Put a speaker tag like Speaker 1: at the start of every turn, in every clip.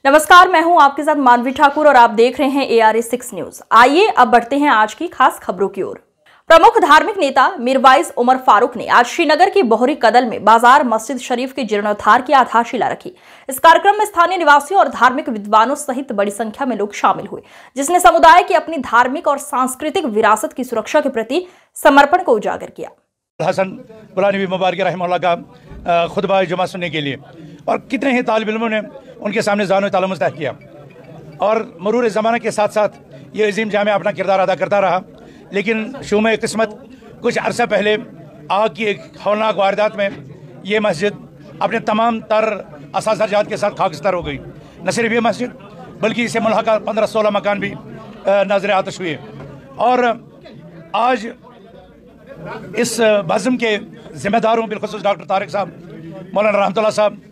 Speaker 1: नमस्कार, मैं हूं आपके साथ मानवी ठाकुर और आप देख रहे हैं ARA6 न्यूज। आइए अब बढ़ते हैं आज की खास खबरों की ओर। प्रमुख धार्मिक नेता मीरवाइज उमर फारूक ने आज श्रीनगर की बोहरी कदल में बाजार मस्जिद शरीफ के जीर्णोद्धार की आधारशिला रखी। इस कार्यक्रम में स्थानीय निवासियों और धार्मिक विद्वानों सहित बड़ी संख्या में लोग शामिल हुए, जिसने समुदाय की अपनी धार्मिक और सांस्कृतिक विरासत की सुरक्षा के प्रति समर्पण को उजागर किया।
Speaker 2: हसन पुरानी मुबारक रहमतुल्लाह का खुतबा जुमा सुनने के लिए और कितने ही तालिब इल्मों ने उनके सामने ज़ान व तालुम तय किया और मरूर ज़माना के साथ साथ ये अजीम जामिया अपना किरदार अदा करता रहा। लेकिन शुम किस्मत कुछ अरसा पहले आग की एक हौलनाक वारदात में ये मस्जिद अपने तमाम तर असासरजात के साथ खाकस्तर हो गई। न सिर्फ ये मस्जिद बल्कि इसे मुल्हका 15-16 मकान भी नाज़िर आतिश हुए। और आज इस बज़्म के ज़िम्मेदारों बिलखुसूस डॉक्टर तारिक साहब, मौलाना रहमतुल्लाह साहब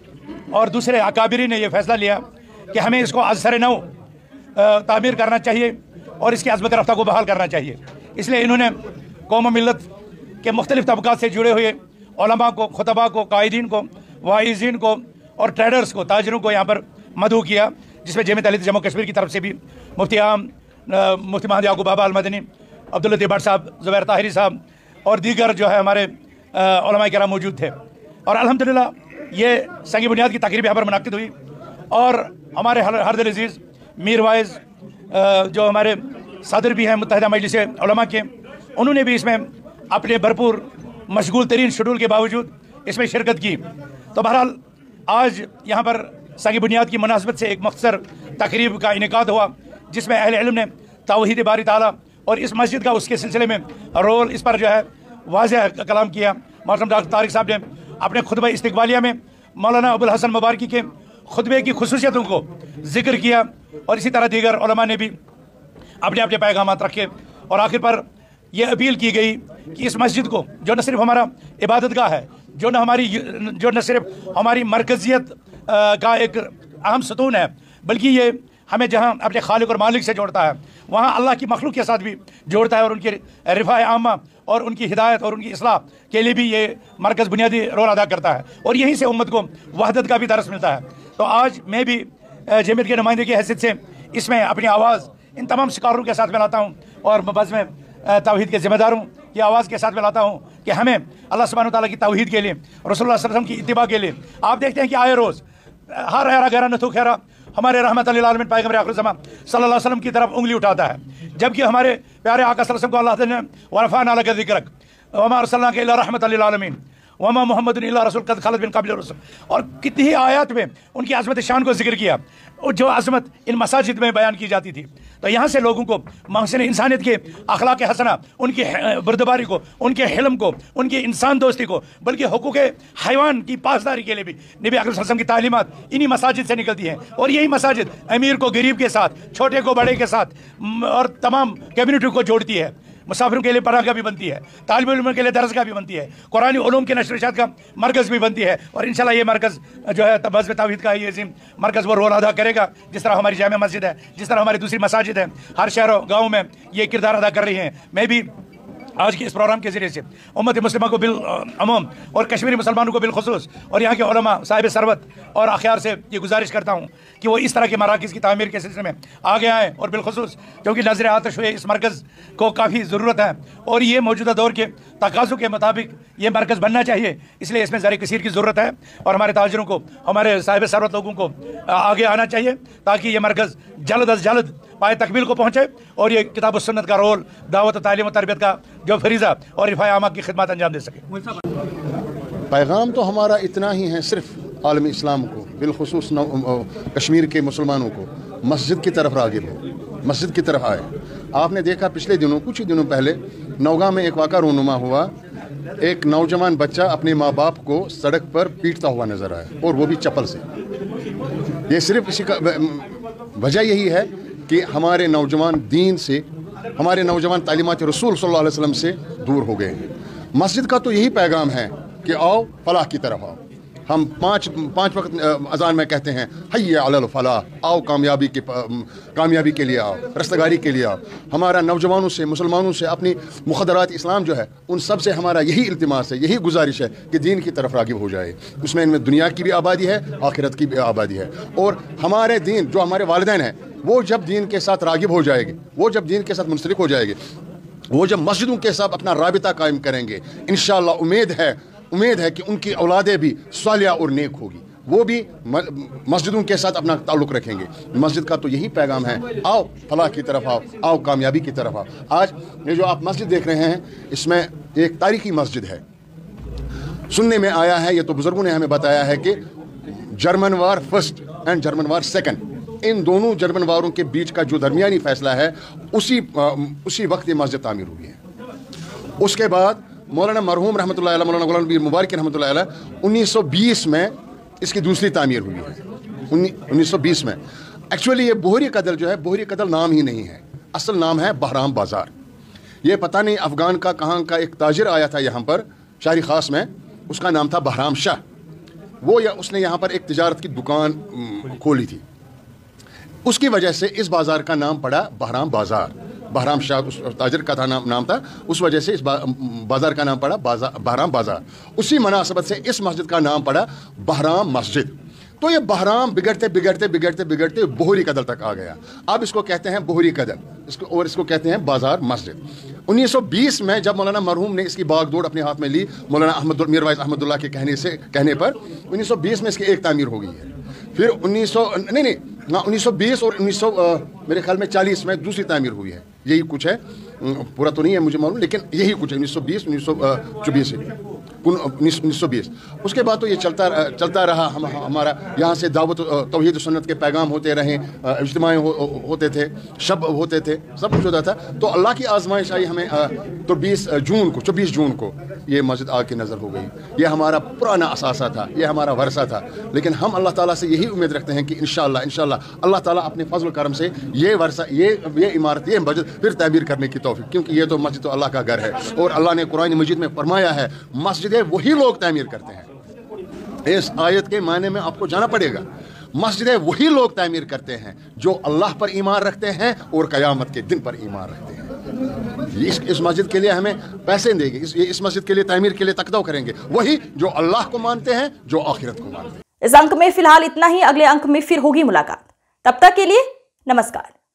Speaker 2: और दूसरे अकाबिरी ने यह फैसला लिया कि हमें इसको अज़सर नौ तामीर करना चाहिए और इसकी अज़मत रफ्ता को बहाल करना चाहिए। इसलिए इन्होंने कौम मिल्लत के मुख्तलिफ़ तबक़ात से जुड़े हुए उलमा को, खुतबा को, कायदीन को, वाइज़ीन को और ट्रेडर्स को, ताजरों को यहाँ पर मदऊ किया, जिसमें जमीयत अहले जम्मू कश्मीर की तरफ से भी मुफ्ती आम, मुफ्ती महमूद याकूब बाबा अल-मदनी, अब्दुल लतीफ़ भट्ट साहब, ज़ुबैर ताहिरी साहब और दीगर जो है हमारे उलमा किराम मौजूद थे। और अल्हम्दुलिल्लाह ये संगी बुनियाद की तकरीब यहाँ पर मुनक्किद हुई और हमारे हरदिल अजीज़ मीरवाइज जो हमारे सदर भी हैं मुत्तहिदा मजलिस उलमा के, उन्होंने भी इसमें अपने भरपूर मशगूल तरीन शेड्यूल के बावजूद इसमें शिरकत की। तो बहरहाल आज यहाँ पर संगी बुनियाद की मुनासबत से एक मुख्तसर तकरीब का इनेकाद हुआ, जिसमें अहले इल्म ने तौहीद बारी ताला और इस मस्जिद का उसके सिलसिले में रोल इस पर जो है वाज़ेह कलाम किया। मोहतरम डॉक्टर तारिक साहब ने अपने खुतबा इस्तिक़बालिया में मौलाना अबुल हसन मुबारकी के खुतबे की खुसूसियतों को जिक्र किया और इसी तरह दीगर उलमा ने भी अपने अपने पैगामात रखे। और आखिर पर यह अपील की गई कि इस मस्जिद को, जो न सिर्फ हमारा इबादतगाह है, जो न सिर्फ हमारी मरकज़ियत का एक अहम सतून है, बल्कि ये हमें जहाँ अपने खालिक और मालिक से जोड़ता है, वहाँ अल्लाह की मखलूक के साथ भी जोड़ता है और उनकी रिफ़ाए आमा और उनकी हिदायत और उनकी इस्लाह के लिए भी ये मरकज़ बुनियादी रोल अदा करता है और यहीं से उम्मत को वहदत का भी दर्स मिलता है। तो आज मैं भी जमीयत के नुमाइंदे की हैसियत से इसमें अपनी आवाज़ इन तमाम शिकारों के साथ मिलाता हूँ और बज़्म तौहीद के ज़िम्मेदारों की आवाज़ के साथ मिलाता हूँ कि हमें अल्लाह सुब्हानहू तआला की तौहीद के लिए, रसूलुल्लाह सल्लल्लाहु अलैहि वसल्लम की इत्तिबा के लिए, आप देखते हैं कि आए रोज़ हर ऐरा गैरा नथु खैरा हमारे रहमत लिल आलमीन पैगंबर आखिर ज़मां सल्लल्लाहु अलैहि वसल्लम की तरफ उंगली उठाता है, जबकि हमारे प्यारे आका सल्लल्लाहु अलैहि वसल्लम को अल्लाह ने वरफ़अना लका ज़िक्रक वमा अर्सलनाका इल्ला रहमतन लिल आलमीन वमा मुहम्मदुन इल्ला रसूल क़द खलत मिन क़ब्लिही रसूल, और कितनी ही आयत में उनकी अज़मत शान को जिक्र किया और जो अज़मत इन मसाजिद में बयान की जाती थी। तो यहाँ से लोगों को महसिन इंसानियत के अखलाक हसना, उनकी बुर्दबारी को, उनके हिल्म को, उनकी इंसान दोस्ती को, बल्कि हुकूक हैवान की पासदारी के लिए भी नबी अकरम सल्लल्लाहु अलैहि वसल्लम की तालीमात इन्हीं मसाजिद से निकलती हैं। और यही मसाजिद अमीर को गरीब के साथ, छोटे को बड़े के साथ और तमाम कम्यूनिटी को जोड़ती है। मुसाफिरों के लिए पनाहगाह भी बनती है, तालिब इल्म के लिए दरसगाह भी बनती है, कुरानी उलूम के नशर इरशाद का मरकज़ भी बनती है। और इंशाल्लाह ये मरकज़ जो है बज़्म तौहीद का ये अज़ीम मरकज़ वो रोल अदा करेगा, जिस तरह हमारी जामिया मस्जिद है, जिस तरह हमारी दूसरी मसाजिद है, हर शहर गाँव में ये किरदार अदा कर रही हैं। मैं भी आज के इस प्रोग्राम के ज़रिए से उम्मत मुस्लिमा को बिल अमूम और कश्मीरी मुसलमानों को बिलखुसूस और यहाँ के उलमा साहिब सरवत और अख्यार से ये गुजारिश करता हूँ कि वो इस तरह के मराकिज़ की तामीर के सिलसिले में आगे आएँ और बिलखुसूस क्योंकि नज़र आतिश हुए इस मरकज़ को काफ़ी ज़रूरत है और ये मौजूदा दौर के तकाज़ों के मुताबिक ये मरकज़ बनना चाहिए। इसलिए इसमें ज़र कसीर की ज़रूरत है और हमारे ताजरों को, हमारे साहिब सरवत लोगों को आगे आना चाहिए ताकि ये मरकज़ जल्द अज जल्द पाए तकमील को पहुँचे और ये किताब व सुन्नत का रोल, दावत तालीम व तरबियत का जो फरीज़ा और रिफ़ाए आमा की खिदमत अंजाम दे सके।
Speaker 3: पैगाम तो हमारा इतना ही है, सिर्फ आलम इस्लाम को, बिलखुसूस कश्मीर के मुसलमानों को मस्जिद की तरफ राग़िब हो, मस्जिद की तरफ आए। आपने देखा पिछले दिनों, कुछ ही दिनों पहले नौगां में एक वाक़ा रूनुमा हुआ, एक नौजवान बच्चा अपने माँ बाप को सड़क पर पीटता हुआ नज़र आया और वो भी चप्पल से। ये सिर्फ इसी का वजह यही है कि हमारे नौजवान दीन से, हमारे नौजवान तालीमात रसूल सल्लल्लाहु अलैहि वसल्लम से दूर हो गए हैं। मस्जिद का तो यही पैगाम है कि आओ फलाह की तरफ आओ। हम पाँच वक्त अजान में कहते हैं हय्या अलल फलाह, आओ कामयाबी के लिए आओ, रस्तगारी के लिए आओ। हमारा नौजवानों से, मुसलमानों से, अपनी मुखदरात इस्लाम जो है उन सब से हमारा यही इल्तिमास है, यही गुजारिश है कि दीन की तरफ रागिब हो जाए। उसमें इनमें दुनिया की भी आबादी है, आखिरत की भी आबादी है। और हमारे दीन जो हमारे वालिदैन हैं वो जब दीन के साथ रागिब हो जाएंगे, वो जब दीन के साथ मुंसलिक हो जाएंगे, वो जब मस्जिदों के साथ अपना राबिता कायम करेंगे, इंशाअल्लाह उम्मीद है कि उनकी औलादें भी सालिया और नेक होगी, वो भी मस्जिदों के साथ अपना ताल्लुक़ रखेंगे। मस्जिद का तो यही पैगाम है, आओ फलाह की तरफ आओ, आओ कामयाबी की तरफ आओ। आज ये जो आप मस्जिद देख रहे हैं इसमें एक तारीखी मस्जिद है। सुनने में आया है, ये तो बुजुर्गों ने हमें बताया है कि German war first and German war second, इन दोनों जर्मन वारों के बीच का जो दरमियानी फैसला है उसी वक्त ये मस्जिद तामीर हुई है। उसके बाद मौलाना मरहूम रहमतुल्लाह अलैह, मौलाना गुलाम नबी मुबारक रहमतुल्लाह अलैह 1920 में इसकी दूसरी तामीर हुई है। 1920 में एक्चुअली ये बोहरी कदल जो है, बोहरी कदल नाम ही नहीं है, असल नाम है बहराम बाज़ार। ये पता नहीं अफ़गान का कहाँ का एक ताजिर आया था यहाँ पर शाहरी ख़ास में, उसका नाम था बहराम शाह। उसने यहाँ पर एक तिजारत की दुकान खोली थी, उसकी वजह से इस बाज़ार का नाम पड़ा बहराम बाज़ार। बहराम शाह उस ताजिर का नाम था, उस वजह से इस बाज़ार का नाम पड़ा बहराम बाज़ार। उसी मुनासबत से इस मस्जिद का नाम पड़ा बहराम मस्जिद। तो ये बहराम बिगड़ते बोहरी कदल तक आ गया। अब इसको कहते हैं बोहरी कदल, इसको कहते हैं बाज़ार मस्जिद। 1920 में जब मौलाना मरहूम ने इसकी बागडोर अपने हाथ में ली, मौलाना मीरवाइज़ अहमदुल्लाह के कहने पर 1920 में इसकी एक तामीर हो गई है। फिर 1920 और 1900 मेरे ख्याल में 40 में दूसरी तामीर हुई है, यही कुछ है, पूरा तो नहीं है मुझे मालूम, लेकिन यही कुछ है 1920 1920। उसके बाद तो ये चलता रहा। हमारा यहाँ से दावत तौहीद सुन्नत के पैगाम होते रहे, इज्तिमाएँ होते थे, शब होते थे, सब कुछ होता था। तो अल्लाह की आजमाइश आई हमें। तो 24 जून को ये मस्जिद आग की नज़र हो गई। ये हमारा पुराना असासा था, ये हमारा वरसा था, लेकिन हम अल्लाह ताला से यही उम्मीद रखते हैं कि इंशाअल्लाह अल्लाह ताला अपने फजल करम से ये वरसा, ये इमारत, ये मस्जिद फिर तामीर करने की तौफीक, क्योंकि ये तो मस्जिद तो अल्लाह का घर है और अल्लाह ने कुरान मजीद में फरमाया है मस्जिदें वही लोग तामीर करते हैं। इस आयत के मायने में आपको जाना पड़ेगा। मस्जिदें वही लोग तामीर करते हैं जो अल्लाह पर ईमान रखते हैं और क़यामत के दिन पर ईमान रखते हैं। इस मस्जिद के लिए हमें पैसे देंगे, इस मस्जिद के लिए तामीर के लिए तकदा करेंगे वही जो अल्लाह को मानते हैं, जो आखिरत को मानते हैं।
Speaker 1: इस अंक में फिलहाल इतना ही। अगले अंक में फिर होगी मुलाकात। तब तक के लिए नमस्कार।